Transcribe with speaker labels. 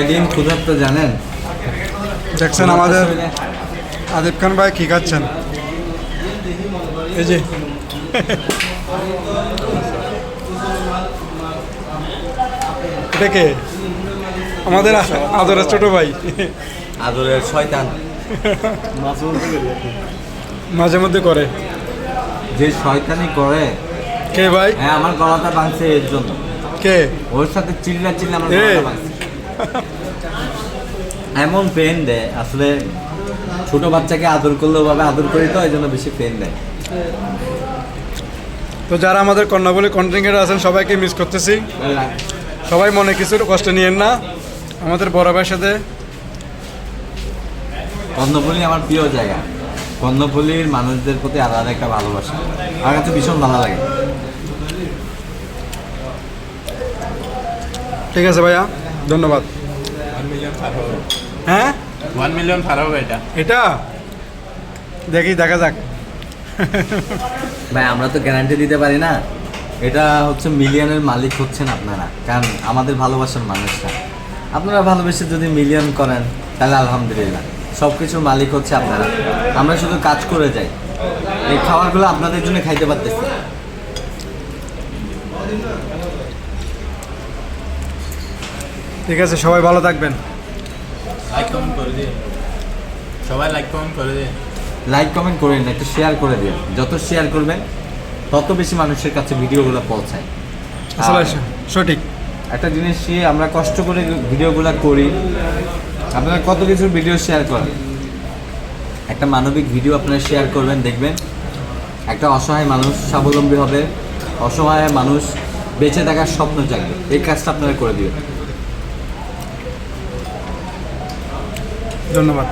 Speaker 1: ডিম ক্ষুধার্ত জানেন?
Speaker 2: দেখছেন আমাদের আদিব খান ভাই কি খাচ্ছেন? এই যে এটা কে? আমাদের আদরের ছোট ভাই,
Speaker 1: আদরের শয়তান।
Speaker 2: মাঝে মধ্যে করে।
Speaker 1: যে শয়তানি করে,
Speaker 2: কে ভাই?
Speaker 1: হ্যাঁ আমার গলাটা ভাঙছে এর জন্য।
Speaker 2: কে?
Speaker 1: ওর সাথে চিল্লা আমার গলাটা ভাঙছে। এমন পেন দেয়, আসলে ছোট বাচ্চাকে আদর করলেও ভাবে আদর করি, তো এই জন্য বেশি পেন দেয়।
Speaker 2: তো যারা আমাদের কর্ণাবলী কন্টেন্ট আছেন সবাইকে মিস করতেছি। সবাই মনে কিছু কষ্ট নিয়েন না, আমাদের বড় ভাইয়ের সাথে।
Speaker 1: কর্ণফুলী আমার প্রিয় জায়গা। কর্ণফুলীর মানুষদের প্রতি আলাদা একটা ভালোবাসা, আমার কাছে ভীষণ ভালো লাগে।
Speaker 2: ঠিক আছে ভাইয়া, ধন্যবাদ।
Speaker 3: 1 মিলিয়ন পার হবে।
Speaker 2: হ্যাঁ
Speaker 3: 1 মিলিয়ন পার হবে এটা।
Speaker 2: এটা দেখা যাক।
Speaker 1: ভাই আমরা তো গ্যারান্টি দিতে পারি না, এটা হচ্ছে মিলিয়নের মালিক হচ্ছেন আপনারা, কারণ আমাদের ভালোবাসার মানুষরা। আপনারা ভালোবেসে যদি মিলিয়ন করেন তাহলে আলহামদুলিল্লাহ, সব কিছুর মালিক হচ্ছে আপনারা। আমরা শুধু কাজ করে যাই, এই খাবারগুলো আপনাদের জন্য খাইতে পারতেছি।
Speaker 2: ঠিক আছে, সবাই ভালো থাকবেন।
Speaker 3: লাইক কমেন্ট করে দিন, সবাই লাইক কমেন্ট করে দিন।
Speaker 1: লাইক কমেন্ট করেন, একটু শেয়ার করে দিন। যত শেয়ার করবেন তত বেশি মানুষের কাছে ভিডিওগুলো পৌঁছায়।
Speaker 2: আসলে
Speaker 1: আর
Speaker 2: সঠিক
Speaker 1: একটা জিনিস আমরা কষ্ট করে ভিডিওগুলো করি, আপনারা কত কিছুর ভিডিও শেয়ার করেন। একটা মানবিক ভিডিও আপনারা শেয়ার করবেন, দেখবেন একটা অসহায় মানুষ স্বাবলম্বী হবে, অসহায় মানুষ বেঁচে থাকার স্বপ্ন জাগবে। এই কাজটা আপনারা করে দিবেন।
Speaker 2: ধন্যবাদ।